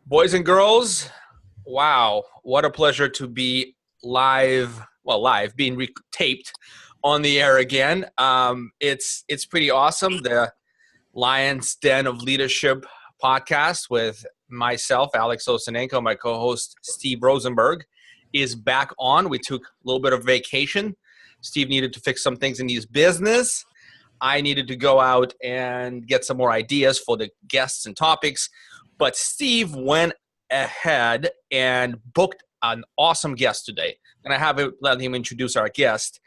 Boys and girls, wow, what a pleasure to be live, being taped on the air again. It's pretty awesome. The Lion's Den of Leadership podcast with myself, Alex Osenenko, my co-host Steve Rosenberg, is back on. We took a little bit of vacation. Steve needed to fix some things in his business. I needed to go out and get some more ideas for the guests and topics. But Steve went ahead and booked an awesome guest today. And I let him introduce our guest.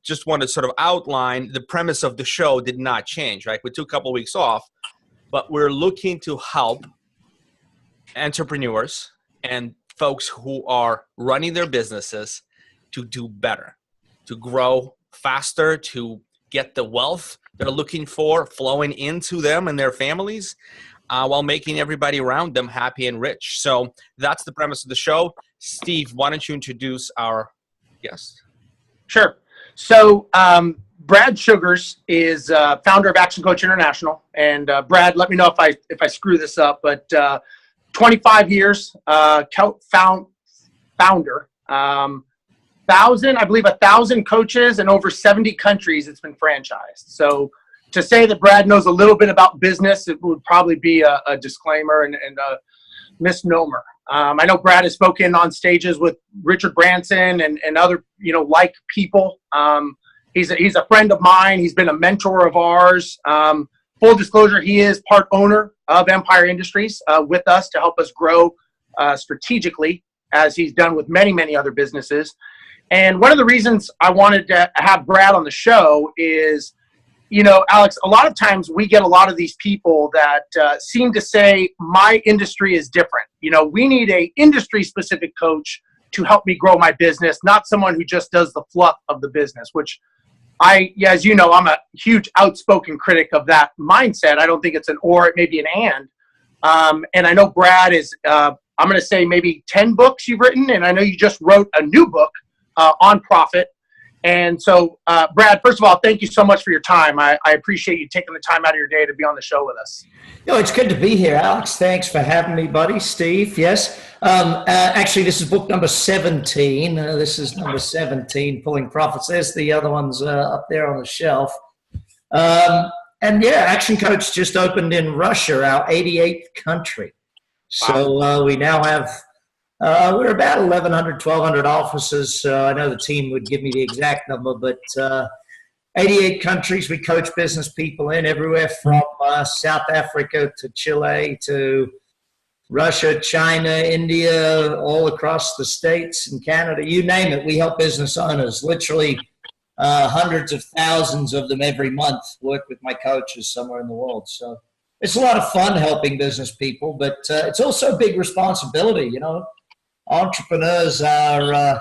Just want to sort of outline the premise of the show did not change, right? We took a couple of weeks off, but we're looking to help entrepreneurs and folks who are running their businesses to do better, to grow faster, to get the wealth they're looking for flowing into them and their families, while making everybody around them happy and rich. So that's the premise of the show. Steve, why don't you introduce our guest? Sure. So Brad Sugars is founder of ActionCOACH International. And Brad, let me know if I screw this up, but 25 years founder, 1,000 coaches in over 70 countries it's been franchised. So to say that Brad knows a little bit about business, it would probably be a disclaimer and a misnomer. I know Brad has spoken on stages with Richard Branson and other, like people. He's a friend of mine. He's been a mentor of ours. Full disclosure, he is part owner of Empire Industries with us to help us grow strategically, as he's done with many, many other businesses. And one of the reasons I wanted to have Brad on the show is, Alex, a lot of times we get a lot of these people that seem to say, my industry is different. We need a industry-specific coach to help me grow my business, not someone who just does the fluff of the business, which as you know, I'm a huge outspoken critic of that mindset. I don't think it's an or, it may be an and. And I know Brad is, I'm going to say maybe 10 books you've written, and I know you just wrote a new book on profit. And so, Brad, first of all, thank you so much for your time. I appreciate you taking the time out of your day to be on the show with us. It's good to be here, Alex. Thanks for having me, buddy. Steve, yes. Actually, this is book number 17. This is number 17, Pulling Profits. There's the other ones up there on the shelf. And yeah, ActionCOACH just opened in Russia, our 88th country. So we now have... we're about 1,100, 1,200 offices. I know the team would give me the exact number, but 88 countries we coach business people in, everywhere from South Africa to Chile to Russia, China, India, all across the States and Canada. You name it, we help business owners. Literally hundreds of thousands of them every month work with my coaches somewhere in the world. So it's a lot of fun helping business people, but it's also a big responsibility, Entrepreneurs are, I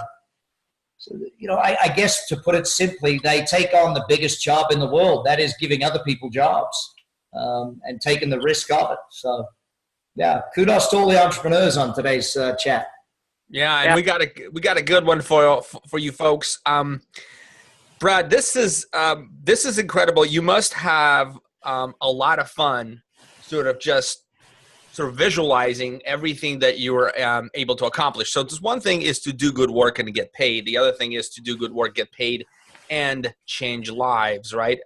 guess to put it simply, they take on the biggest job in the world. That is giving other people jobs and taking the risk of it. So, yeah, kudos to all the entrepreneurs on today's chat. Yeah, and we got a good one for you folks. Brad, this is incredible. You must have a lot of fun, sort of visualizing everything that you were able to accomplish. So just one thing is to do good work and get paid. The other thing is to do good work, get paid, and change lives, right?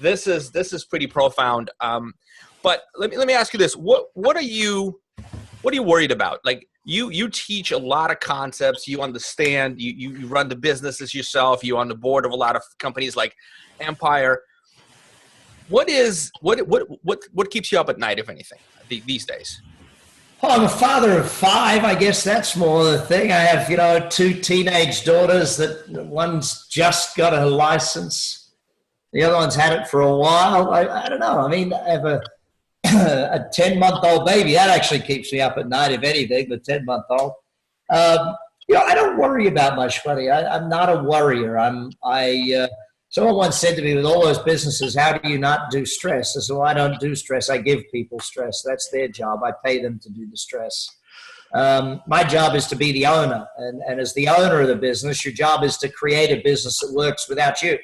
This is pretty profound. But let me ask you this: what are you worried about? Like you teach a lot of concepts. You understand. You run the businesses yourself. You're on the board of a lot of companies like Empire. What keeps you up at night, if anything, these days? Well, I'm a father of 5. I guess that's more the thing. I have, 2 teenage daughters that one's just got a license. The other one's had it for a while. I don't know. I mean, I have a 10-month-old baby. That actually keeps me up at night, if anything, the 10-month-old. I don't worry about much, buddy. I'm not a worrier. Someone once said to me, with all those businesses, how do you not do stress? I said, well, I don't do stress. I give people stress. That's their job. I pay them to do the stress. My job is to be the owner. And as the owner of the business, your job is to create a business that works without you.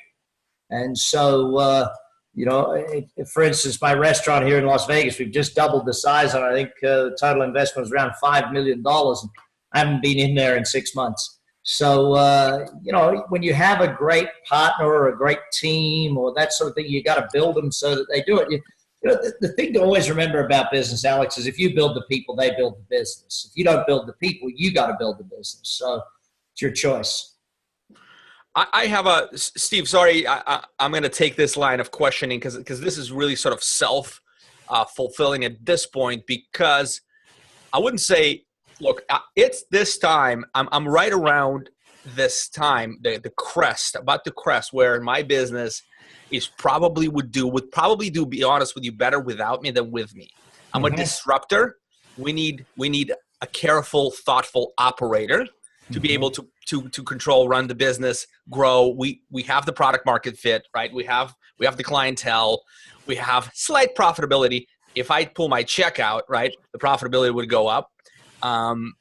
And so For instance, my restaurant here in Las Vegas, we've just doubled the size, and I think the total investment was around $5 million. I haven't been in there in 6 months. So, when you have a great partner or a great team or that sort of thing, you got to build them so that they do it. The thing to always remember about business, Alex, is if you build the people, they build the business. If you don't build the people, you got to build the business. So it's your choice. I have Steve, sorry, I'm going to take this line of questioning because this is really sort of self-fulfilling at this point, because I wouldn't say, look, it's this time, I'm right around this time, the crest, about the crest, where my business would probably do, be honest with you, better without me than with me. I'm a disruptor. We need a careful, thoughtful operator to be able to control, run the business, grow. We have the product market fit, right? We have the clientele. We have slight profitability. If I pull my check out, right, the profitability would go up.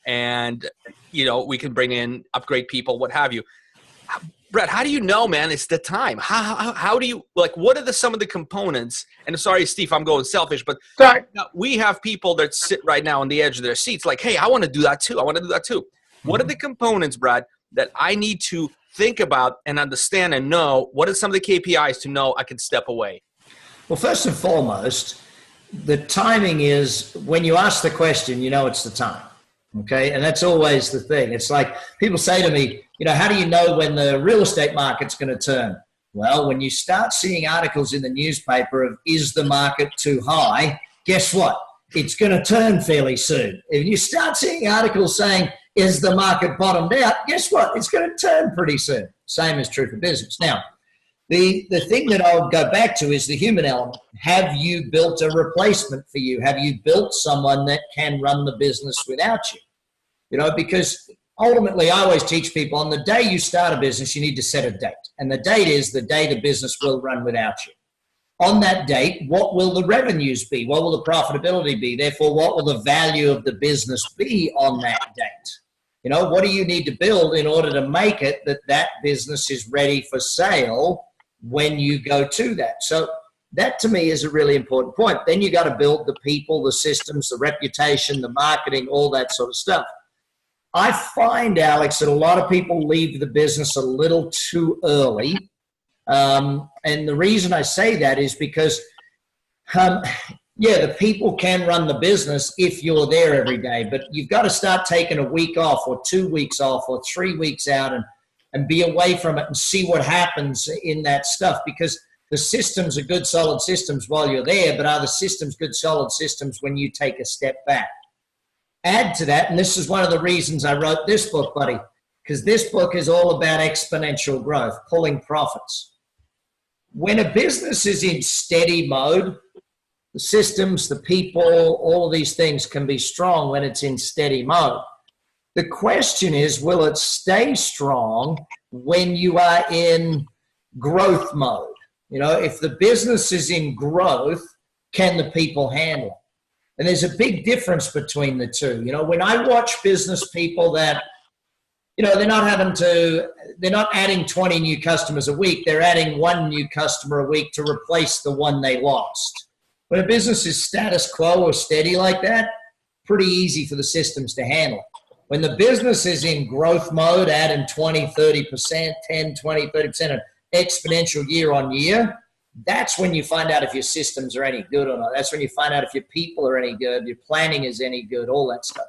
And we can bring in, upgrade people, what have you. Brett, how do you know, man, it's the time? How do you, what are some of the components? And sorry, Steve, I'm going selfish, but sorry. We have people that sit right now on the edge of their seats like, hey, I want to do that too. What are the components, Brad, that I need to think about and understand and know? What are some of the KPIs to know I can step away? Well, first and foremost, the timing is when you ask the question, it's the time. Okay. And that's always the thing. It's like people say to me, how do you know when the real estate market's going to turn? Well, when you start seeing articles in the newspaper of, is the market too high? Guess what? It's going to turn fairly soon. If you start seeing articles saying, is the market bottomed out? Guess what? It's going to turn pretty soon. Same is true for business. Now, the thing that I would go back to is the human element. Have you built a replacement for you? Have you built someone that can run the business without you? Because ultimately I always teach people, on the day you start a business, you need to set a date. And the date is the day the business will run without you. On that date, what will the revenues be? What will the profitability be? Therefore, what will the value of the business be on that date? What do you need to build in order to make it that business is ready for sale when you go to that? So that to me is a really important point. Then you got to build the people, the systems, the reputation, the marketing, all that sort of stuff. I find, Alex, that a lot of people leave the business a little too early. And the reason I say that is because, the people can run the business if you're there every day, but you've got to start taking a week off or 2 weeks off or 3 weeks out and be away from it and see what happens in that stuff, because the systems are good, solid systems while you're there, but are the systems good, solid systems when you take a step back? Add to that, and this is one of the reasons I wrote this book, buddy, because this book is all about exponential growth, pulling profits. When a business is in steady mode, the systems, the people, all of these things can be strong when it's in steady mode. The question is, will it stay strong when you are in growth mode? If the business is in growth, can the people handle it? And there's a big difference between the two. When I watch business people that, they're not adding 20 new customers a week. They're adding 1 new customer a week to replace the one they lost. When a business is status quo or steady like that, pretty easy for the systems to handle. When the business is in growth mode, adding 20, 30%, 10, 20, 30% of exponential year on year, that's when you find out if your systems are any good or not. That's when you find out if your people are any good, your planning is any good, all that stuff.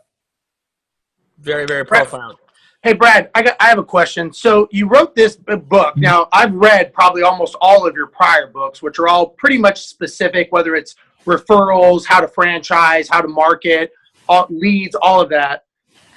Very, very profound. Hey, Brad, I have a question. So you wrote this book. Now, I've read probably almost all of your prior books, which are all pretty much specific, whether it's referrals, how to franchise, how to market, leads, all of that.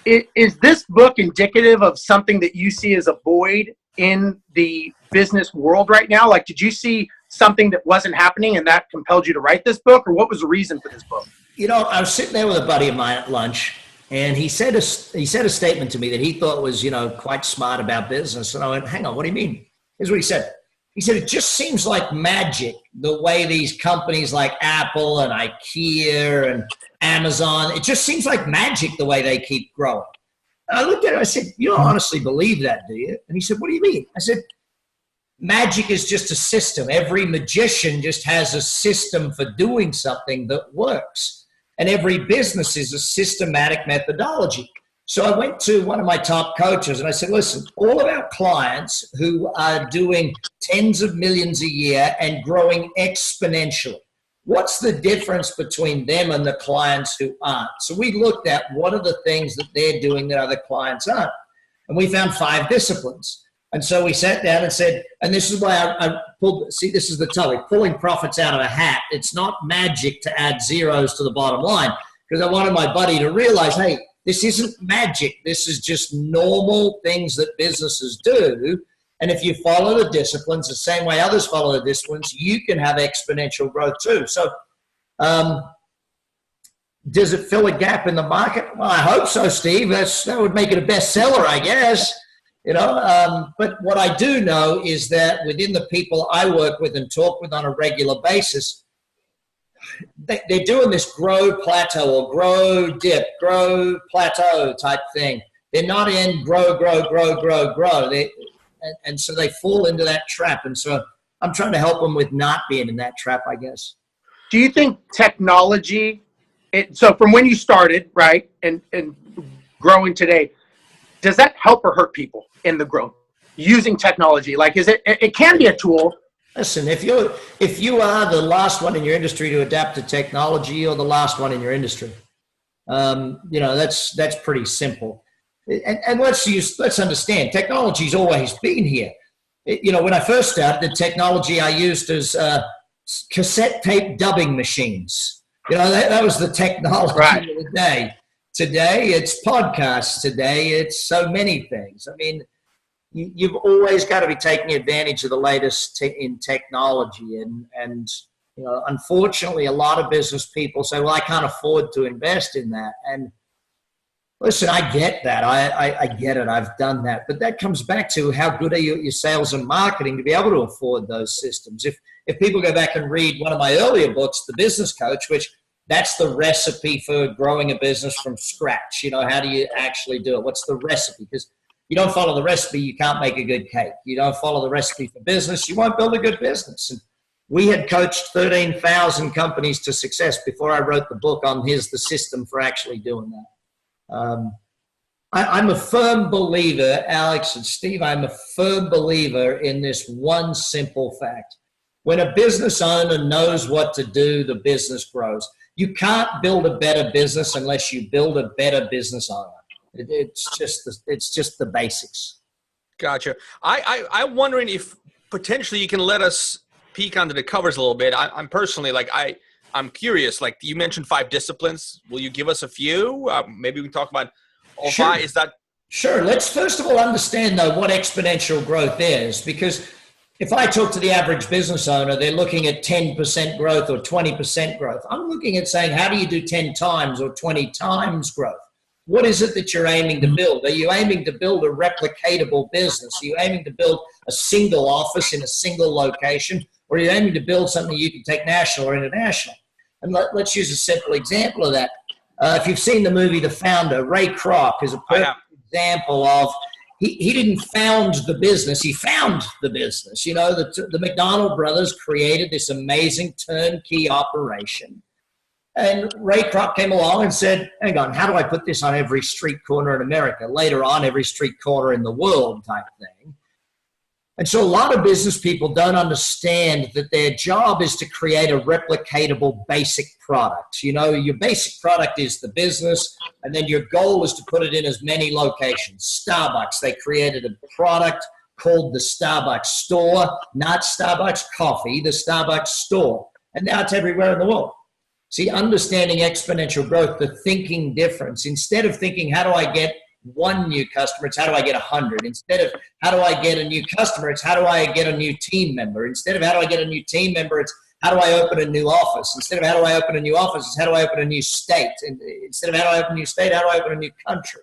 Is this book indicative of something that you see as a void in the business world right now? Like, did you see something that wasn't happening and that compelled you to write this book, or what was the reason for this book? I was sitting there with a buddy of mine at lunch, and he said a statement to me that he thought was, quite smart about business. And I went, hang on, what do you mean? Here's what he said. He said, it just seems like magic, the way these companies like Apple and IKEA and Amazon, it just seems like magic the way they keep growing. And I looked at him, I said, you don't honestly believe that, do you? And he said, what do you mean? I said, magic is just a system. Every magician just has a system for doing something that works. And every business is a systematic methodology. So I went to one of my top coaches and I said, listen, all of our clients who are doing tens of millions a year and growing exponentially, what's the difference between them and the clients who aren't? So we looked at what are the things that they're doing that other clients aren't. And we found 5 disciplines. And so we sat down and said, and this is why I pulled, see, this is the topic, pulling profits out of a hat. It's not magic to add zeros to the bottom line, because I wanted my buddy to realize, hey, this isn't magic. This is just normal things that businesses do. And if you follow the disciplines the same way others follow the disciplines, you can have exponential growth too. So does it fill a gap in the market? Well, I hope so, Steve. That would make it a bestseller, I guess. But what I do know is that within the people I work with and talk with on a regular basis, they're doing this grow, plateau, or grow, dip, grow, plateau type thing. They're not in grow, grow, grow, grow, grow. And so they fall into that trap. And so I'm trying to help them with not being in that trap, I guess. Do you think technology, so from when you started, right, and growing today, does that help or hurt people in the growth using technology? Like, it can be a tool. Listen, if you are the last one in your industry to adapt to technology, you're the last one in your industry. That's pretty simple. And let's understand, technology's always been here. When I first started, the technology I used is cassette tape dubbing machines. That was the technology of the day. Today, it's podcasts. Today, it's so many things. I mean, you've always got to be taking advantage of the latest in technology. And unfortunately, a lot of business people say, well, I can't afford to invest in that. And listen, I get that. I get it. I've done that. But that comes back to how good are you at your sales and marketing to be able to afford those systems. If people go back and read one of my earlier books, The Business Coach, which that's the recipe for growing a business from scratch. How do you actually do it? What's the recipe? Because you don't follow the recipe, you can't make a good cake. You don't follow the recipe for business, you won't build a good business. And we had coached 13,000 companies to success before I wrote the book on Here's the System for actually doing that. I'm a firm believer, Alex and Steve, I'm a firm believer in this one simple fact. When a business owner knows what to do, the business grows. You can't build a better business unless you build a better business owner. It's just the basics. Gotcha. I'm wondering if potentially you can let us peek under the covers a little bit. I'm personally I'm curious. Like you mentioned 5 disciplines. Will you give us a few? Maybe we can talk about all 5. Is that sure? Let's first of all understand though what exponential growth is, because if I talk to the average business owner, they're looking at 10% growth or 20% growth. I'm looking at saying, how do you do 10 times or 20 times growth? What is it that you're aiming to build? Are you aiming to build a replicatable business? Are you aiming to build a single office in a single location? Or are you aiming to build something you can take national or international? And let's use a simple example of that. If you've seen the movie The Founder, Ray Kroc is a perfect example of, he didn't found the business, he found the business. The McDonald brothers created this amazing turnkey operation. And Ray Kroc came along and said, hang on, how do I put this on every street corner in America? Later on, every street corner in the world type thing. And so a lot of business people don't understand that their job is to create a replicatable basic product. Your basic product is the business, and then your goal is to put it in as many locations. Starbucks, they created a product called the Starbucks store, not Starbucks coffee, the Starbucks store. And now it's everywhere in the world. See, understanding exponential growth, the thinking difference. Instead of thinking, how do I get 1 new customer, it's how do I get 100. Instead of how do I get a new customer, it's how do I get a new team member. Instead of how do I get a new team member, it's how do I open a new office. Instead of how do I open a new office, it's how do I open a new state. And instead of how do I open a new state, how do I open a new country.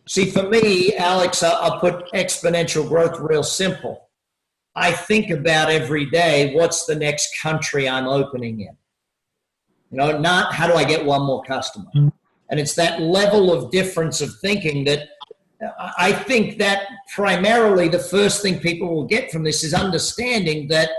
See, for me, Alex, I'll put exponential growth real simple. I think about every day, what's the next country I'm opening in? Not how do I get 1 more customer. And it's that level of difference of thinking that I think that primarily the first thing people will get from this is understanding that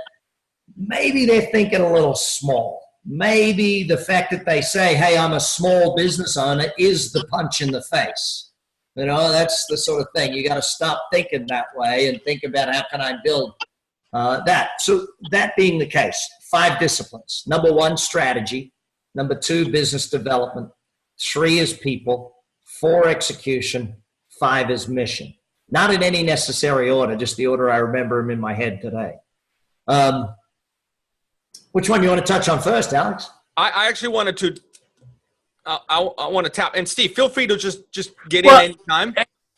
maybe they're thinking a little small. Maybe the fact that they say, hey, I'm a small business owner is the punch in the face. You know, that's the sort of thing. You got to stop thinking that way and think about how can I build that. So that being the case, 5 disciplines. Number 1, strategy. Number 2, business development. 3 is people. 4, execution. 5 is mission. Not in any necessary order, just the order I remember them in my head today. Which one do you want to touch on first, Alex? I actually wanted to. I want to tap, and Steve, feel free to just get in anytime.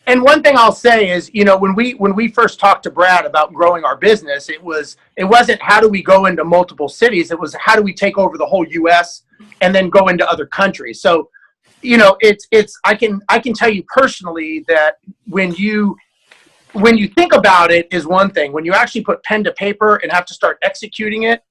And one thing I'll say is, you know, when we first talked to Brad about growing our business, it wasn't how do we go into multiple cities. It was how do we take over the whole U.S. and then go into other countries. So, you know, I can tell you personally that when you think about it is one thing. When you actually put pen to paper and have to start executing it,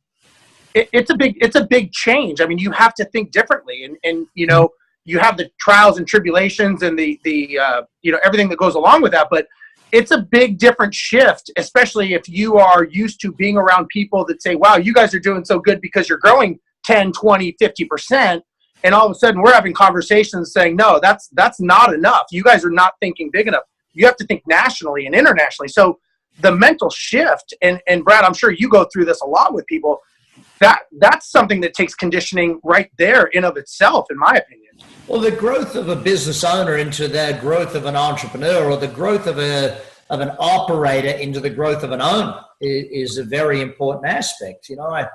it's a big change. I mean, you have to think differently, and you know, you have the trials and tribulations and the you know, everything that goes along with that. But it's a big different shift, especially if you are used to being around people that say, wow, you guys are doing so good because you're growing 10, 20, 50%. And all of a sudden we're having conversations saying, no, that's not enough. You guys are not thinking big enough. You have to think nationally and internationally. So the mental shift, and Brad, I'm sure you go through this a lot with people, that's something that takes conditioning right there in of itself, in my opinion. Well, the growth of a business owner into the growth of an entrepreneur, or the growth of an operator into the growth of an owner is a very important aspect. You know,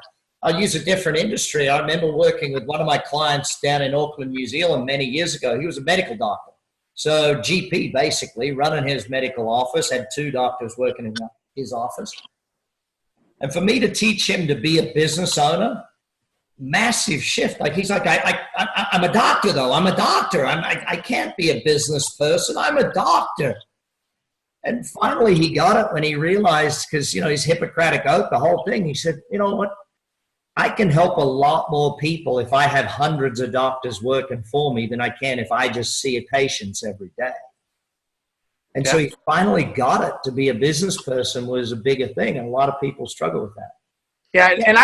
I'll use a different industry. I remember working with one of my clients down in Auckland, New Zealand many years ago. He was a medical doctor. So GP, basically, running his medical office, had 2 doctors working in his office. And for me to teach him to be a business owner, massive shift. Like, he's like, I'm a doctor, though. I'm a doctor. I can't be a business person. I'm a doctor. And finally he got it when he realized, because, you know, his Hippocratic oath, the whole thing, he said, you know what? I can help a lot more people if I have hundreds of doctors working for me than I can if I just see patients every day. And so he finally got it. To be a business person was a bigger thing, and a lot of people struggle with that. Yeah, and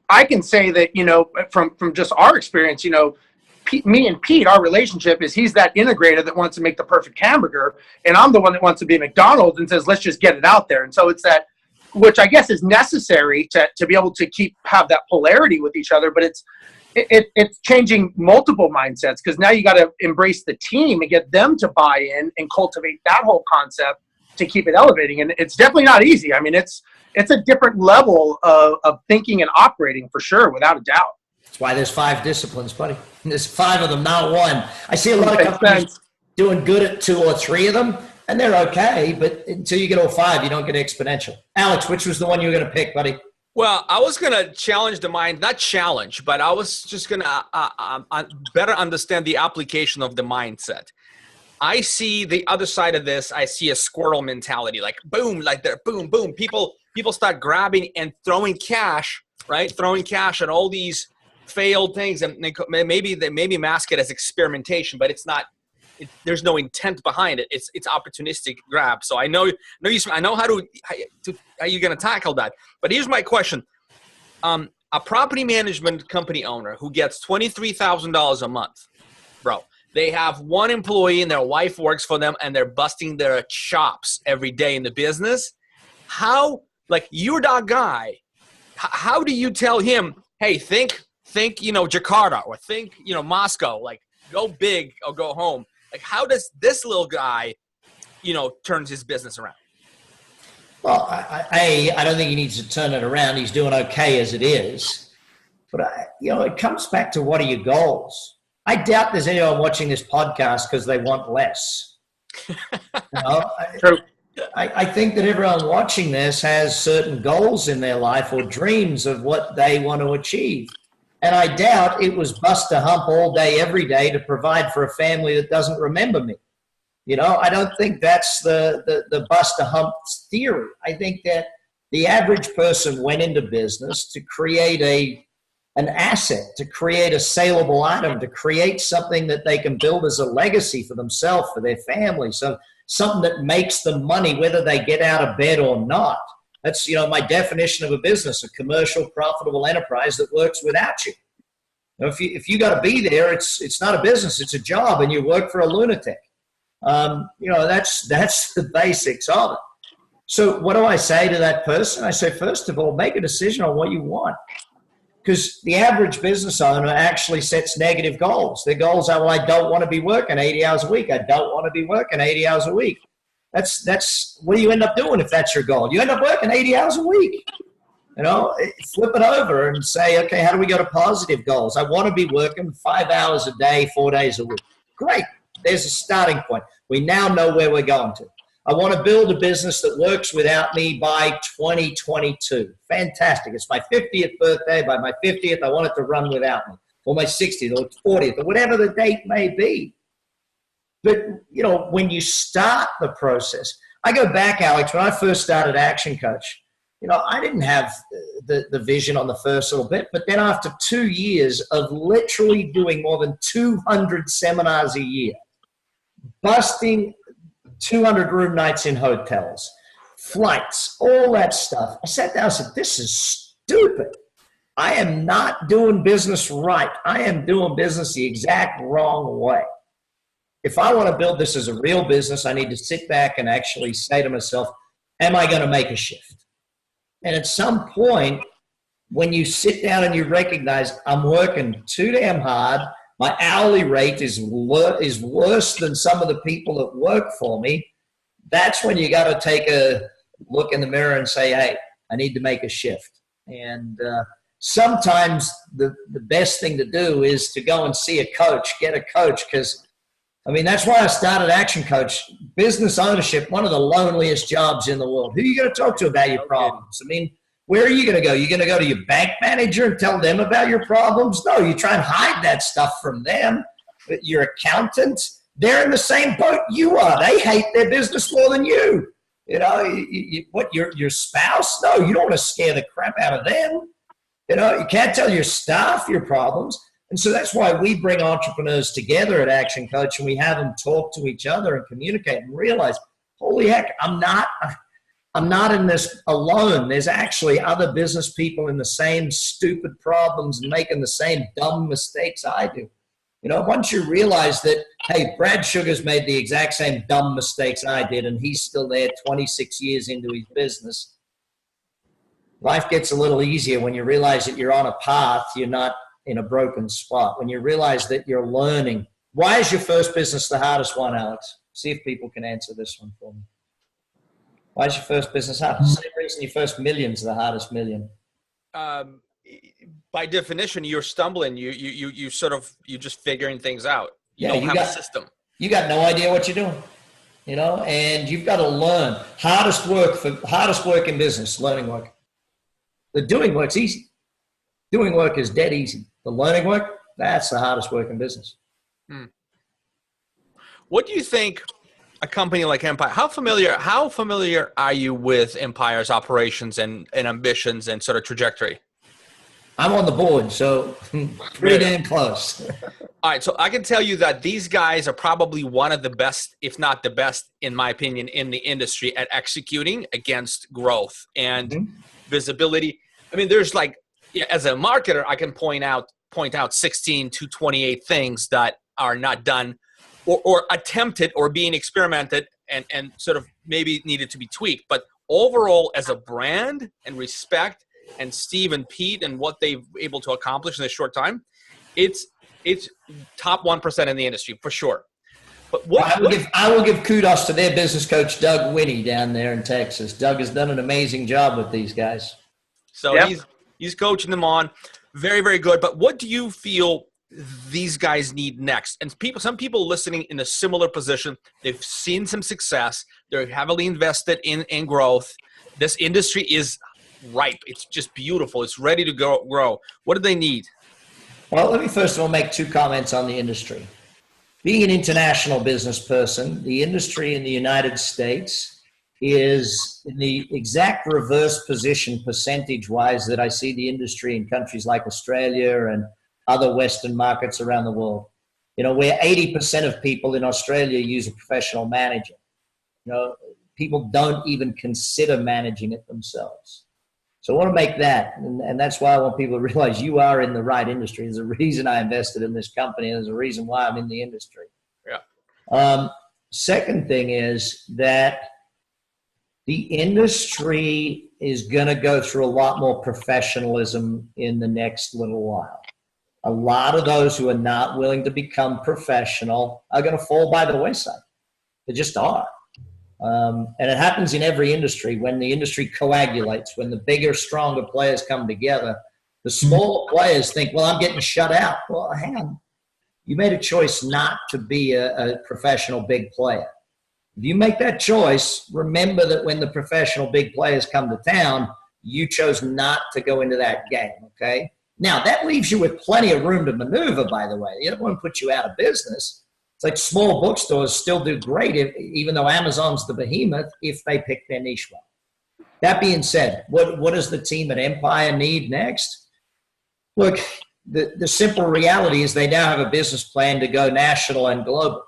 I can say that, you know, from just our experience, you know, me and Pete, our relationship is he's that integrator that wants to make the perfect hamburger, and I'm the one that wants to be McDonald's and says, let's just get it out there. And so it's that, which I guess is necessary to be able to have that polarity with each other, but it's changing multiple mindsets, because now you got to embrace the team and get them to buy in and cultivate that whole concept to keep it elevating. And it's definitely not easy. I mean, it's a different level of thinking and operating, for sure, without a doubt. That's why there's 5 disciplines, buddy. There's 5 of them, not 1. I see a lot of companies doing good at 2 or 3 of them, and they're okay, but until you get all 5, you don't get exponential. Alex, which was the one you were going to pick, buddy? Well, I was going to challenge the mind, not challenge, but I was just going to better understand the application of the mindset. I see the other side of this. I see a squirrel mentality, like boom, like they're boom, boom. People start grabbing and throwing cash, right? Throwing cash at all these failed things, and they maybe mask it as experimentation, but it's not. There's no intent behind it. It's opportunistic grab. So I know how you're going to tackle that. But here's my question: a property management company owner who gets $23,000 a month, bro. They have 1 employee and their wife works for them, and they're busting their chops every day in the business. How, like, you're that guy? How do you tell him, hey, think, you know, Jakarta, or think, you know, Moscow, like, go big or go home? Like, how does this little guy, you know, turns his business around? Well, I don't think he needs to turn it around. He's doing okay as it is. But, you know, it comes back to, what are your goals? I doubt there's anyone watching this podcast because they want less. You know, I think that everyone watching this has certain goals in their life or dreams of what they want to achieve. And I doubt it was bust a hump all day, every day to provide for a family that doesn't remember me. You know, I don't think that's the bust a hump theory. I think that the average person went into business to create an asset, to create a saleable item, to create something that they can build as a legacy for themselves, for their family. So something that makes them money, whether they get out of bed or not. That's, my definition of a business, a commercial, profitable enterprise that works without you. If you got to be there, it's not a business, it's a job, and you work for a lunatic. That's the basics of it. So what do I say to that person? I say, first of all, make a decision on what you want. Because the average business owner actually sets negative goals. Their goals are, well, I don't want to be working 80 hours a week. I don't want to be working 80 hours a week. That's what do you end up doing if that's your goal? You end up working 80 hours a week. Flip it over and say, okay, how do we go to positive goals? I want to be working 5 hours a day, 4 days a week. Great. There's a starting point. We now know where we're going to. I want to build a business that works without me by 2022. Fantastic. It's my 50th birthday. By my 50th, I want it to run without me. Or my 60th or 40th or whatever the date may be. But, when you start the process, I go back, Alex, when I first started ActionCOACH, I didn't have the vision on the first little bit, but then after 2 years of literally doing more than 200 seminars a year, busting 200 room nights in hotels, flights, all that stuff, I sat down and said, this is stupid. I am not doing business right. I am doing business the exact wrong way. If I want to build this as a real business, I need to sit back and actually say to myself, am I going to make a shift? And at some point, when you sit down and you recognize I'm working too damn hard, my hourly rate is worse than some of the people that work for me, that's when you got to take a look in the mirror and say, hey, I need to make a shift. And sometimes the best thing to do is to go and see a coach, get a coach, because that's why I started ActionCOACH. Business ownership, one of the loneliest jobs in the world. Who are you going to talk to about your problems? Where are you going to go? You're going to go to your bank manager and tell them about your problems? No, you try and hide that stuff from them. But your accountant, they're in the same boat you are. They hate their business more than you. Your spouse? No, you don't want to scare the crap out of them. You can't tell your staff your problems. And so that's why we bring entrepreneurs together at ActionCOACH, and we have them talk to each other and communicate and realize, holy heck, I'm not in this alone. There's actually other business people in the same stupid problems and making the same dumb mistakes I do. Once you realize that, hey, Brad Sugar's made the exact same dumb mistakes I did, and he's still there 26 years into his business, life gets a little easier when you realize that you're on a path, you're not in a broken spot. When you realize that you're learning. Why is your first business the hardest one, Alex? See if people can answer this one for me. Why is your first business hard? Same reason your first million's the hardest million. By definition, you're stumbling. You just figuring things out. You don't have a system. You got no idea what you're doing. And you've got to learn. Hardest work in business, learning work. The doing work's easy. Doing work is dead easy. The learning work, that's the hardest work in business. What do you think a company like Empire, how familiar are you with Empire's operations and ambitions and sort of trajectory? I'm on the board, so pretty damn close. All right, so I can tell you that these guys are probably one of the best, if not the best, in my opinion, in the industry at executing against growth and visibility. There's as a marketer, I can point out 16 to 28 things that are not done or attempted or being experimented and sort of maybe needed to be tweaked. But overall, as a brand and respect, and Steve and Pete and what they've able to accomplish in a short time, it's top 1% in the industry for sure. But I will give kudos to their business coach, Doug Winnie, down there in Texas. Doug has done an amazing job with these guys. So he's coaching them on. Very, very good. But what do you feel these guys need next? And some people listening in a similar position, they've seen some success. They're heavily invested in growth. This industry is ripe. It's just beautiful. It's ready to grow. What do they need? Well, let me first of all make two comments on the industry. Being an international business person, the industry in the United States is in the exact reverse position percentage-wise that I see the industry in countries like Australia and other Western markets around the world. Where 80% of people in Australia use a professional manager. People don't even consider managing it themselves. So I want to make that, and that's why I want people to realize you are in the right industry. There's a reason I invested in this company, and there's a reason why I'm in the industry. Yeah. Second thing is that the industry is going to go through a lot more professionalism in the next little while. A lot of those who are not willing to become professional are going to fall by the wayside. They just are. And it happens in every industry. When the industry coagulates, when the bigger, stronger players come together, the smaller players think, well, I'm getting shut out. Well, hang on. You made a choice not to be a professional big player. If you make that choice, remember that when the professional big players come to town, you chose not to go into that game, okay? Now, that leaves you with plenty of room to maneuver, by the way. They don't want to put you out of business. It's like small bookstores still do great, even though Amazon's the behemoth, if they pick their niche well. That being said, what does the team at Empire need next? Look, the simple reality is they now have a business plan to go national and global.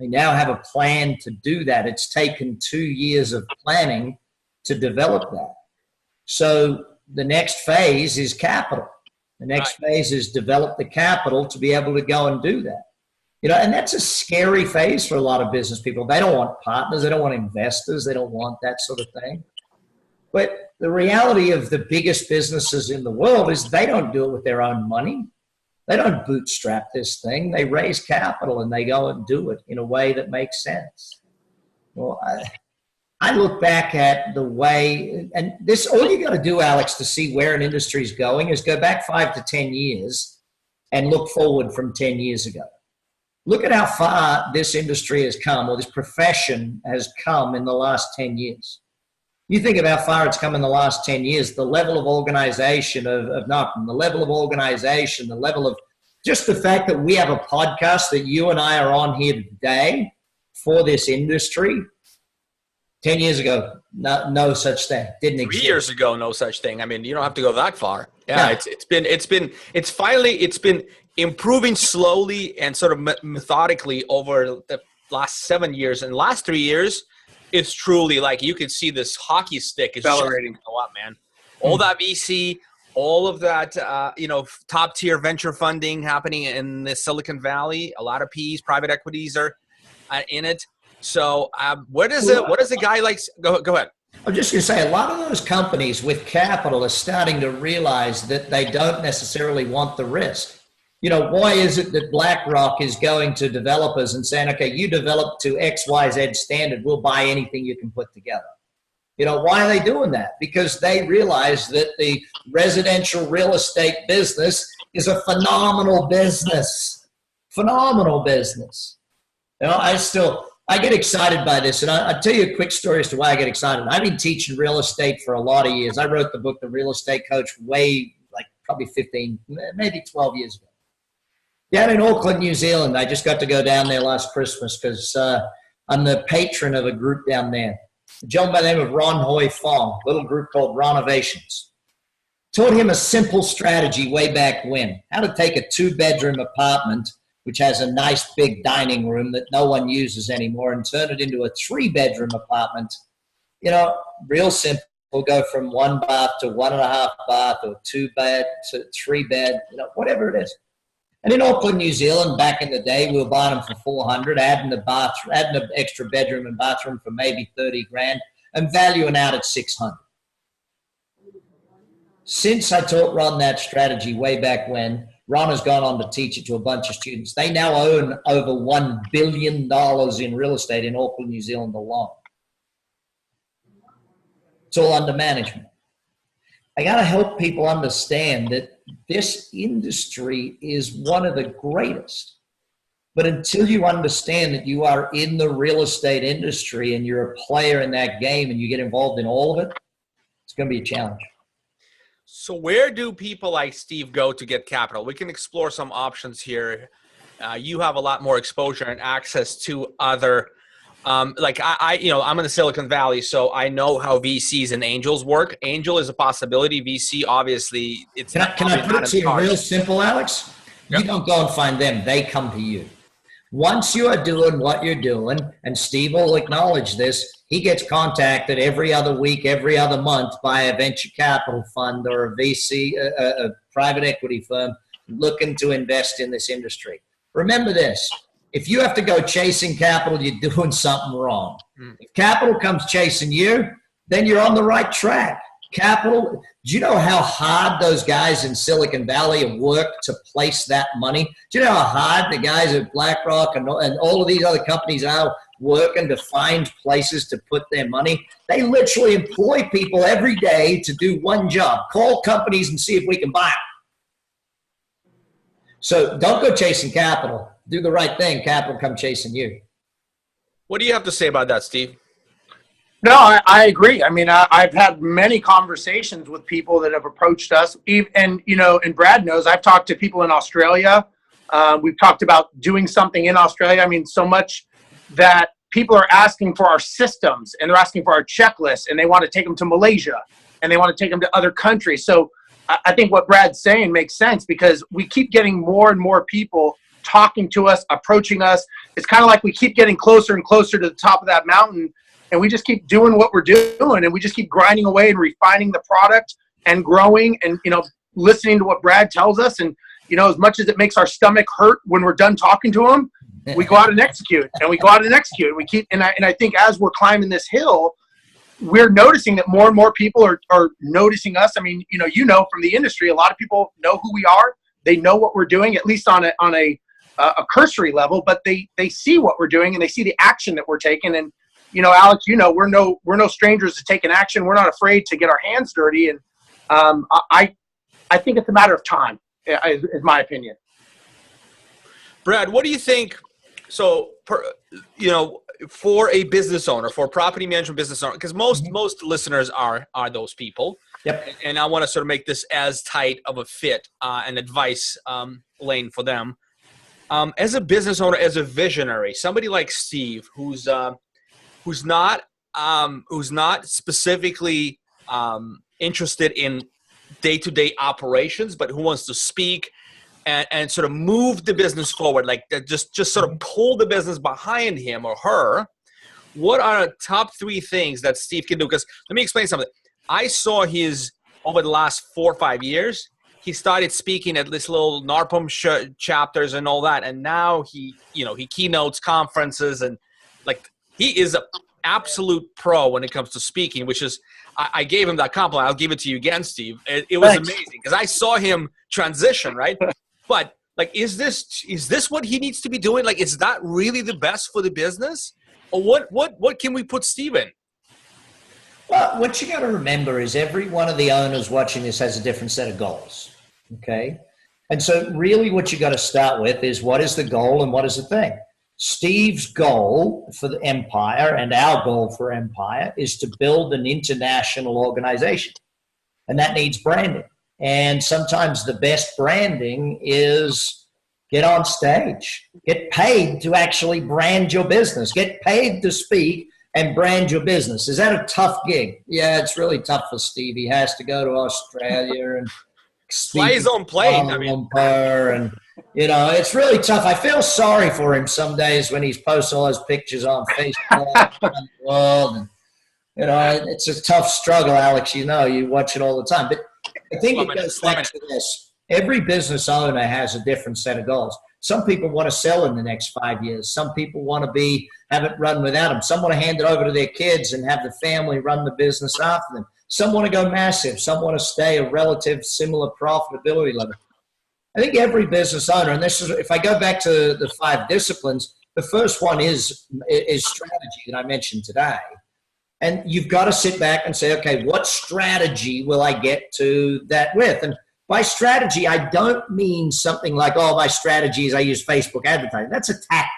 They now have a plan to do that. It's taken 2 years of planning to develop that. So the next phase is capital. The next phase is develop the capital to be able to go and do that. And that's a scary phase for a lot of business people. They don't want partners. They don't want investors. They don't want that sort of thing. But the reality of the biggest businesses in the world is they don't do it with their own money. They don't bootstrap this thing. They raise capital and they go and do it in a way that makes sense. Well, I look back at the way, and this, all you got to do, Alex, to see where an industry is going is go back 5 to 10 years and look forward from 10 years ago. Look at how far this industry has come, or this profession has come in the last 10 years. You think of how far it's come in the last 10 years, the level of organization of Knockman, the level of organization, the level of just the fact that we have a podcast that you and I are on here today for this industry. 10 years ago, no such thing. Didn't exist. 3 years ago, no such thing. I mean, you don't have to go that far. Yeah, No. It's been improving slowly and sort of methodically over the last 7 years. And the last 3 years, it's truly like you can see this hockey stick is accelerating a lot, man. All that VC, all of that, top tier venture funding happening in the Silicon Valley. A lot of PEs, private equities are in it. So what is a guy like? Go ahead. I'm just going to say a lot of those companies with capital are starting to realize that they don't necessarily want the risk. Why is it that BlackRock is going to developers and saying, okay, you develop to XYZ standard, we'll buy anything you can put together? Why are they doing that? Because they realize that the residential real estate business is a phenomenal business. Phenomenal business. I get excited by this, and I'll tell you a quick story as to why I get excited. I've been teaching real estate for a lot of years. I wrote the book, The Real Estate Coach, probably 15, maybe 12 years ago. Down in Auckland, New Zealand, I just got to go down there last Christmas because I'm the patron of a group down there. A gentleman by the name of Ron Hoi Fong, a little group called Renovations. Taught him a simple strategy way back when, how to take a 2-bedroom apartment, which has a nice big dining room that no one uses anymore, and turn it into a 3-bedroom apartment. Real simple. Go from 1 bath to 1.5 bath, or 2 bed to 3 bed, whatever it is. And in Auckland, New Zealand, back in the day, we were buying them for $400, adding an extra bedroom and bathroom for maybe $30,000, and valuing out at $600. Since I taught Ron that strategy way back when, Ron has gone on to teach it to a bunch of students. They now own over $1 billion in real estate in Auckland, New Zealand alone. It's all under management. I got to help people understand that this industry is one of the greatest. But until you understand that you are in the real estate industry and you're a player in that game and you get involved in all of it, it's going to be a challenge. So where do people like Steve go to get capital? We can explore some options here. You have a lot more exposure and access to other I'm in the Silicon Valley, so I know how VCs and angels work. Angel is a possibility. VC, obviously, it's Can I put it to you real simple, Alex? Yep. You don't go and find them. They come to you. Once you are doing what you're doing, and Steve will acknowledge this, he gets contacted every other week, every other month by a venture capital fund or a VC, a private equity firm looking to invest in this industry. Remember this, if you have to go chasing capital, you're doing something wrong. If capital comes chasing you, then you're on the right track. Capital, do you know how hard those guys in Silicon Valley have worked to place that money? Do you know how hard the guys at BlackRock and all of these other companies are working to find places to put their money? They literally employ people every day to do one job, call companies and see if we can buy them. So don't go chasing capital. Do the right thing. Capital come chasing you. What do you have to say about that, Steve? No, I agree. I mean, I've had many conversations with people that have approached us. And, you know, and Brad knows, I've talked to people in Australia. We've talked about doing something in Australia. I mean, so much that people are asking for our systems and they're asking for our checklists, and they want to take them to Malaysia and they want to take them to other countries. So I think what Brad's saying makes sense, because we keep getting more and more people talking to us, approaching us. It's kind of like we keep getting closer and closer to the top of that mountain. And we just keep doing what we're doing, and we just keep grinding away and refining the product and growing and, you know, listening to what Brad tells us. And, you know, as much as it makes our stomach hurt when we're done talking to him, we go out and execute, and we go out and execute. We keep, and I think as we're climbing this hill, we're noticing that more and more people are noticing us. I mean, you know, from the industry, a lot of people know who we are. They know what we're doing, at least on a cursory level, but they see what we're doing and they see the action that we're taking. And, you know, Alex, you know, we're no strangers to taking action. We're not afraid to get our hands dirty. And I think it's a matter of time, is my opinion. Brad, what do you think? So, you know, for a business owner, for a property management business owner, because most listeners are those people. Yep. And I want to sort of make this as tight of a fit and advice lane for them. As a business owner, as a visionary, somebody like Steve, who's not specifically interested in day-to-day operations, but who wants to speak and sort of move the business forward, like just sort of pull the business behind him or her. What are the top 3 things that Steve can do? Because let me explain something. I saw over the last 4 or 5 years, he started speaking at this little NARPM chapters and all that. And now he keynotes conferences, and like, he is an absolute pro when it comes to speaking, which is, I gave him that compliment. I'll give it to you again, Steve. It was amazing because I saw him transition, right? But like, is this what he needs to be doing? Like, is that really the best for the business? Or what can we put Steve in? Well, what you got to remember is every one of the owners watching this has a different set of goals. Okay. And so really what you got to start with is, what is the goal and what is the thing? Steve's goal for the Empire and our goal for Empire is to build an international organization. And that needs branding. And sometimes the best branding is get on stage, get paid to actually brand your business, get paid to speak and brand your business. Is that a tough gig? Yeah, it's really tough for Steve. He has to go to Australia and fly his own plane. And, you know, it's really tough. I feel sorry for him some days when he's posting all those pictures on Facebook and the world. And, you know, it's a tough struggle, Alex. You know, you watch it all the time. But I think it goes back to this. Every business owner has a different set of goals. Some people want to sell in the next 5 years. Some people want to have it run without them. Some want to hand it over to their kids and have the family run the business after them. Some want to go massive. Some want to stay a relative similar profitability level. I think every business owner, and this is, if I go back to the 5 disciplines, the first one is strategy that I mentioned today. And you've got to sit back and say, okay, what strategy will I get to that with? And by strategy, I don't mean something like, oh, my strategy is I use Facebook advertising. That's a tactic.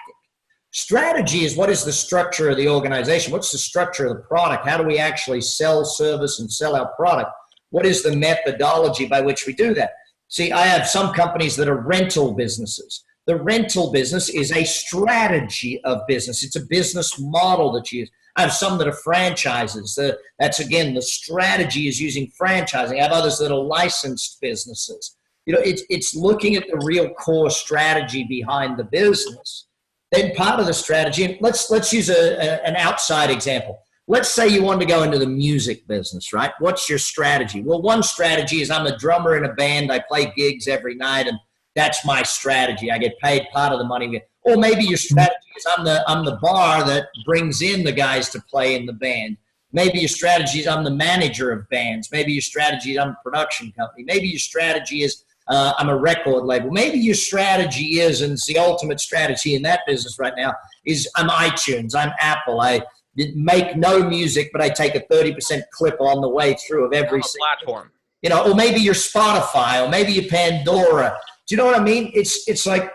Strategy is, what is the structure of the organization? What's the structure of the product? How do we actually sell, service, and sell our product? What is the methodology by which we do that? See, I have some companies that are rental businesses. The rental business is a strategy of business. It's a business model that you use. I have some that are franchises. That's, again, the strategy is using franchising. I have others that are licensed businesses. You know, it's looking at the real core strategy behind the business. then part of the strategy, and let's use an outside example. Let's say you want to go into the music business, right? What's your strategy? Well, one strategy is I'm a drummer in a band. I play gigs every night, and that's my strategy. I get paid part of the money. Or maybe your strategy is I'm the bar that brings in the guys to play in the band. Maybe your strategy is I'm the manager of bands. Maybe your strategy is I'm a production company. Maybe your strategy is I'm a record label. Maybe your strategy is, and it's the ultimate strategy in that business right now, is I'm iTunes, I'm Apple. I make no music, but I take a 30% clip on the way through of every platform. You know, or maybe you're Spotify, or maybe you're Pandora. Do you know what I mean? It's like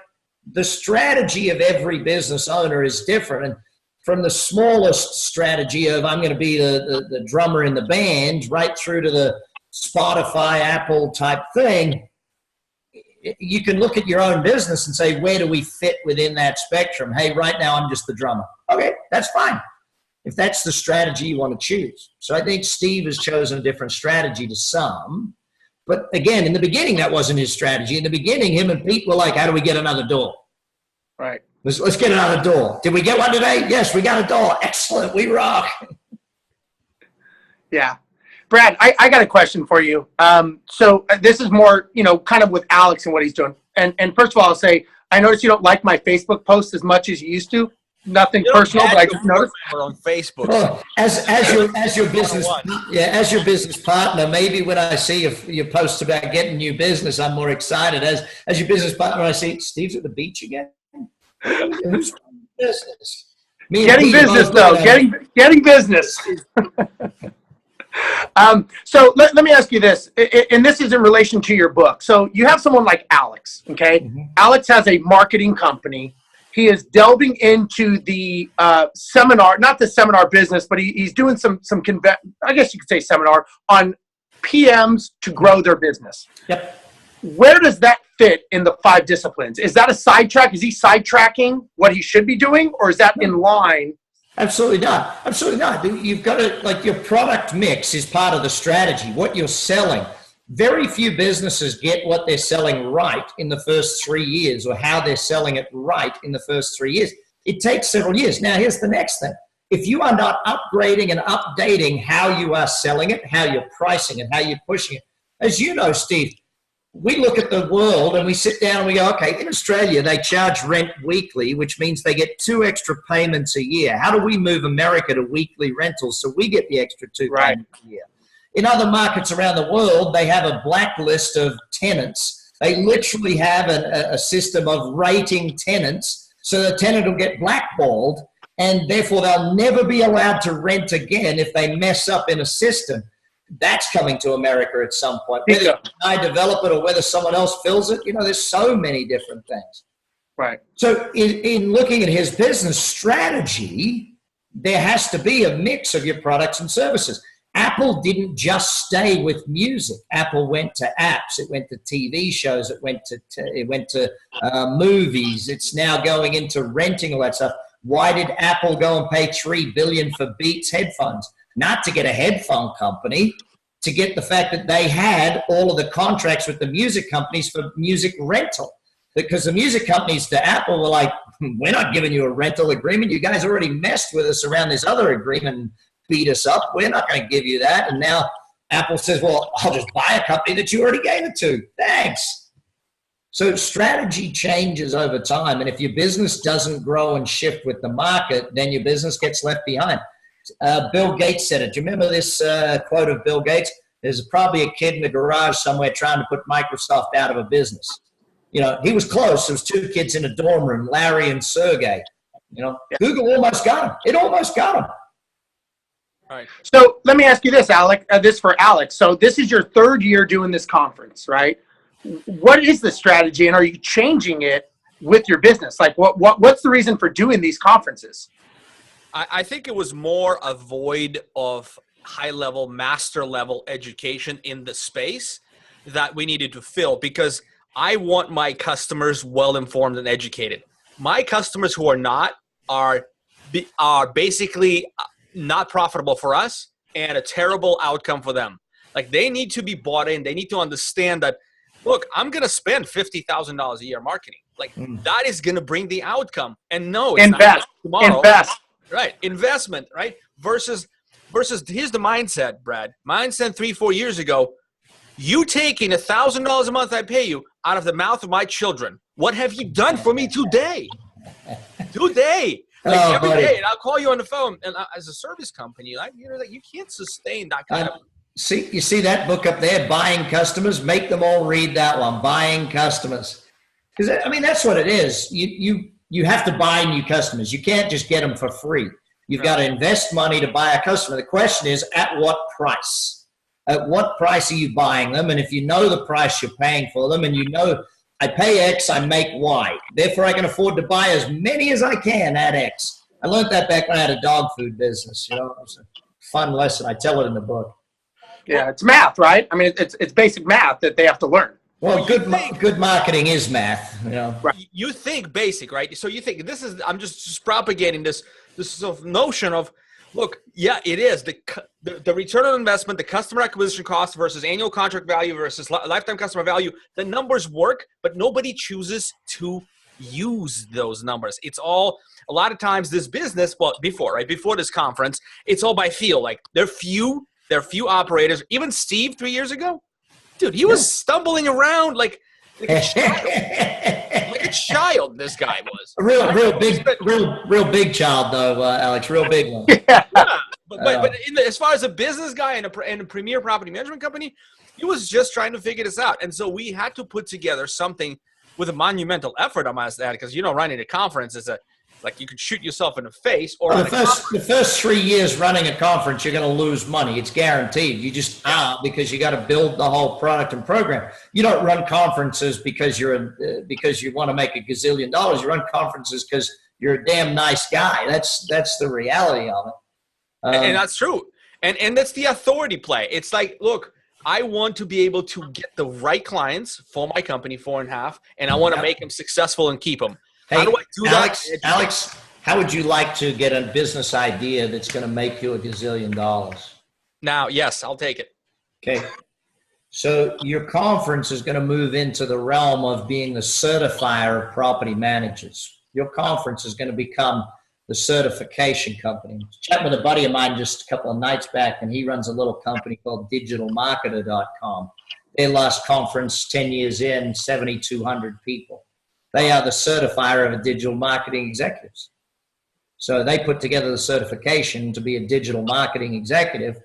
the strategy of every business owner is different. And from the smallest strategy of I'm going to be the drummer in the band right through to the Spotify, Apple type thing, you can look at your own business and say, where do we fit within that spectrum? Hey, right now I'm just the drummer. Okay, that's fine, if that's the strategy you want to choose. So I think Steve has chosen a different strategy to some. But again, in the beginning, that wasn't his strategy. In the beginning, him and Pete were like, how do we get another door? Right. Let's get another door. Did we get one today? Yes, we got a door. Excellent. We rock. Yeah. Brad, I got a question for you. So this is more, kind of with Alex and what he's doing. And first of all, I'll say, I noticed you don't like my Facebook posts as much as you used to. Nothing personal, but I just noticed. On Facebook. Well, as your business partner, maybe when I see your posts about getting new business, I'm more excited. As your business partner, I see Steve's at the beach again. Who's business? Getting business though. Getting business. So let me ask you this, and this is in relation to your book. So you have someone like Alex, okay? Mm-hmm. Alex has a marketing company. He is delving into the seminar, not the seminar business, but he's doing some I guess you could say seminar on PMs to grow their business. Yep. Where does that fit in the 5 disciplines? Is that a sidetrack? Is he sidetracking what he should be doing, or is that in line? Absolutely not. Absolutely not. You've got to, like, your product mix is part of the strategy, what you're selling. Very few businesses get what they're selling right in the first 3 years, or how they're selling it right in the first 3 years. It takes several years. Now, here's the next thing. If you are not upgrading and updating how you are selling it, how you're pricing it, how you're pushing it, as you know, Steve, we look at the world and we sit down and we go, okay, in Australia, they charge rent weekly, which means they get 2 extra payments a year. How do we move America to weekly rentals so we get the extra 2 payments a year? In other markets around the world, they have a blacklist of tenants. They literally have a system of rating tenants, so the tenant will get blackballed, and therefore they'll never be allowed to rent again if they mess up in a system. That's coming to America at some point. Whether I develop it or whether someone else fills it, there's so many different things. Right. So in looking at his business strategy, there has to be a mix of your products and services. Apple didn't just stay with music. Apple went to apps. It went to TV shows. It went to movies. It's now going into renting, all that stuff. Why did Apple go and pay $3 billion for Beats headphones? Not to get a headphone company, to get the fact that they had all of the contracts with the music companies for music rental. Because the music companies to Apple were like, we're not giving you a rental agreement. You guys already messed with us around this other agreement and beat us up. We're not going to give you that. And now Apple says, well, I'll just buy a company that you already gave it to. Thanks. So strategy changes over time. And if your business doesn't grow and shift with the market, then your business gets left behind. Bill Gates said it. Do you remember this quote of Bill Gates? There's probably a kid in the garage somewhere trying to put Microsoft out of a business. He was close. There was 2 kids in a dorm room, Larry and Sergey. Google almost got him. It almost got him. Right. So let me ask you this, Alex. This for Alex. So this is your 3rd year doing this conference, right? What is the strategy, and are you changing it with your business? Like, what's the reason for doing these conferences? I think it was more a void of high-level, master-level education in the space that we needed to fill, because I want my customers well-informed and educated. My customers who are not are basically not profitable for us and a terrible outcome for them. Like, they need to be bought in. They need to understand that, look, I'm going to spend $50,000 a year marketing. Like that is going to bring the outcome. And no, it's Invest. not tomorrow. Invest. Right. Investment, right? Versus here's the mindset, Brad. Mindset 3-4 years ago, you taking $1,000 a month I pay you out of the mouth of my children. What have you done for me today? Today. Like every day, and I'll call you on the phone. And as a service company, like you can't sustain that kind of. You see that book up there, Buying Customers? Make them all read that one, Buying Customers. Because I mean, that's what it is. You have to buy new customers. You can't just get them for free. You've got to invest money to buy a customer. The question is, at what price? At what price are you buying them? And if you know the price you're paying for them, and you know, I pay X, I make Y. Therefore, I can afford to buy as many as I can at X. I learned that back when I had a dog food business. It was a fun lesson. I tell it in the book. Yeah, it's math, right? I mean, it's basic math that they have to learn. Well, good marketing is math. Right. You think basic, right? So you think this is, I'm just propagating this sort of notion of, look, yeah, it is the return on investment, the customer acquisition cost versus annual contract value versus lifetime customer value. The numbers work, but nobody chooses to use those numbers. It's all, a lot of times this business, well, before this conference, it's all by feel. Like there are few operators. Even Steve 3 years ago, dude, he was stumbling around like a child. Like a child, this guy was. A real big child, though, Alex. Real big one. Yeah. But as far as a business guy and a premier property management company, he was just trying to figure this out. And so we had to put together something with a monumental effort, I must add, because running a conference is like you could shoot yourself in the face. Or the first 3 years running a conference, you're going to lose money. It's guaranteed. You just because you got to build the whole product and program. You don't run conferences because you want to make a gazillion dollars. You run conferences because you're a damn nice guy. That's the reality of it. And that's true. And that's the authority play. It's like, look, I want to be able to get the right clients for my company, 4.5, and I want to make them successful and keep them. Hey, how do I do that? Alex, how would you like to get a business idea that's going to make you a gazillion dollars? Now, yes, I'll take it. Okay. So your conference is going to move into the realm of being the certifier of property managers. Your conference is going to become the certification company. I was chatting with a buddy of mine just a couple of nights back, and he runs a little company called digitalmarketer.com. Their last conference, 10 years in, 7,200 people. They are the certifier of digital marketing executives. So they put together the certification to be a digital marketing executive,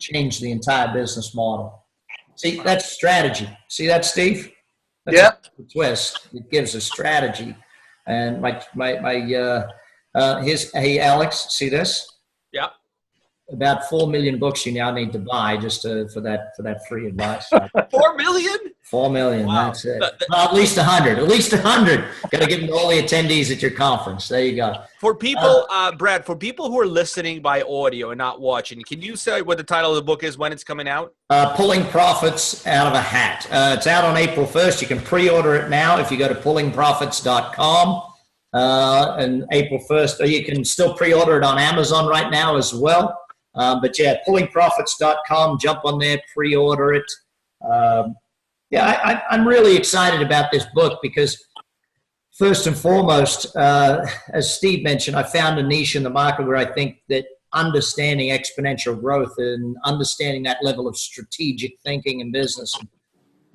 change the entire business model. See, that's strategy. See that, Steve? That's a twist. It gives a strategy. And hey, Alex, see this? Yeah. About 4 million books you now need to buy just for that free advice. 4 million? 4 million. Wow. That's it. Well, at least 100. At least 100. Got to give them to all the attendees at your conference. There you go. For people, Brad, for people who are listening by audio and not watching, can you say what the title of the book is, when it's coming out? Pulling Profits Out of a Hat. It's out on April 1st. You can pre-order it now if you go to pullingprofits.com. And April 1st, or you can still pre-order it on Amazon right now as well. But yeah, pullingprofits.com, jump on there, pre-order it. I'm really excited about this book because first and foremost, as Steve mentioned, I found a niche in the market where I think that understanding exponential growth and understanding that level of strategic thinking in business,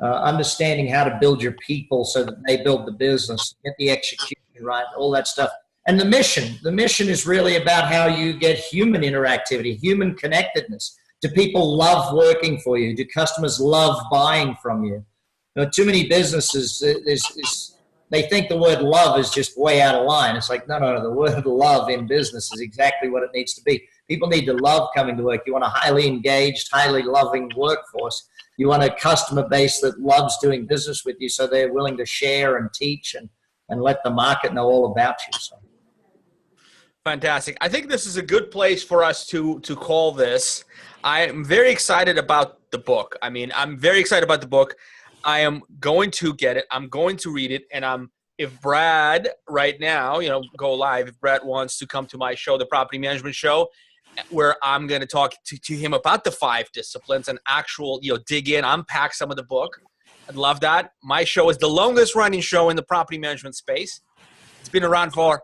understanding how to build your people so that they build the business, get the execution right, all that stuff. And the mission is really about how you get human interactivity, human connectedness. Do people love working for you? Do customers love buying from you? Too many businesses, they think the word love is just way out of line. It's like, no, the word love in business is exactly what it needs to be. People need to love coming to work. You want a highly engaged, highly loving workforce. You want a customer base that loves doing business with you so they're willing to share and teach and let the market know all about you. So. Fantastic. I think this is a good place for us to call this. I am very excited about the book. I'm very excited about the book. I am going to get it. I'm going to read it. And if Brad right now, go live, if Brad wants to come to my show, the Property Management Show, where I'm going to talk to him about the 5 disciplines and actual, dig in, unpack some of the book. I'd love that. My show is the longest running show in the property management space. It's been around for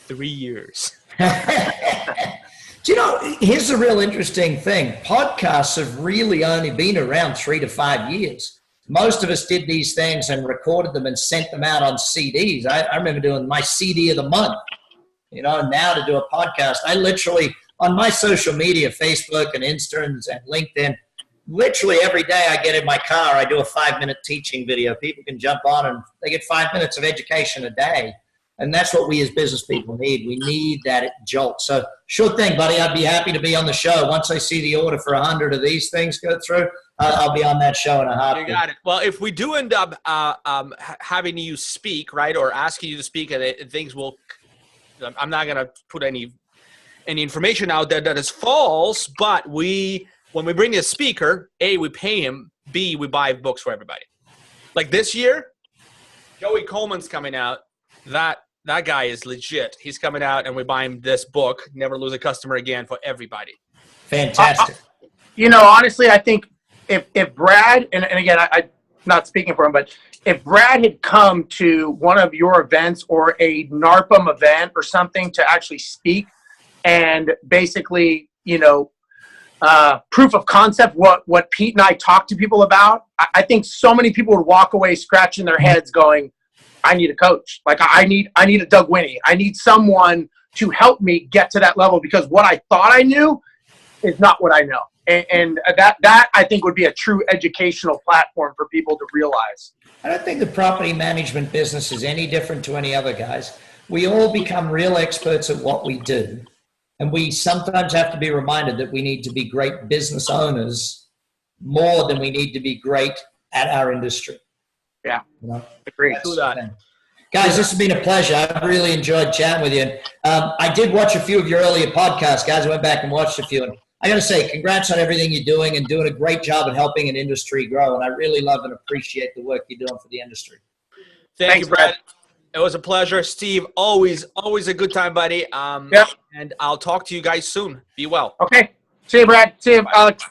3 years. Do you know, here's the real interesting thing. Podcasts have really only been around 3 to 5 years. Most of us did these things and recorded them and sent them out on CDs. I remember doing my CD of the month, you know, now to do a podcast. I literally, on my social media, Facebook and Insta and LinkedIn, literally every day I get in my car, I do a 5-minute teaching video. People can jump on and they get 5 minutes of education a day. And that's what we as business people need. We need that jolt. So sure thing, buddy. I'd be happy to be on the show. Once I see the order for 100 of these things go through, I'll be on that show in a heartbeat. You got it. Well, if we do end up having you speak, right, or asking you to speak, and things will, I'm not going to put any information out there that is false, but when we bring a speaker, A, we pay him, B, we buy books for everybody. Like this year, Joey Coleman's coming out. That guy is legit. He's coming out, and we buy him this book, Never Lose a Customer Again, for everybody. Fantastic. You know, honestly, I think if Brad, and again, I'm not speaking for him, but if Brad had come to one of your events or a NARPM event or something to actually speak and basically, you know, proof of concept, what Pete and I talked to people about, I think so many people would walk away scratching their heads going, I need a coach. Like I need a Doug Winnie. I need someone to help me get to that level, because what I thought I knew is not what I know. And that I think would be a true educational platform for people to realize. I don't think the property management business is any different to any other, guys. We all become real experts at what we do. And we sometimes have to be reminded that we need to be great business owners more than we need to be great at our industry. Yeah, you know? agree. Guys, this has been a pleasure. I've really enjoyed chatting with you. I did watch a few of your earlier podcasts, guys. I went back and watched a few. And I got to say, congrats on everything you're doing and doing a great job at helping an industry grow. And I really love and appreciate the work you're doing for the industry. Thanks, Brad. It was a pleasure. Steve, always a good time, buddy. Yep. And I'll talk to you guys soon. Be well. Okay. See you, Brad. See you, Alex.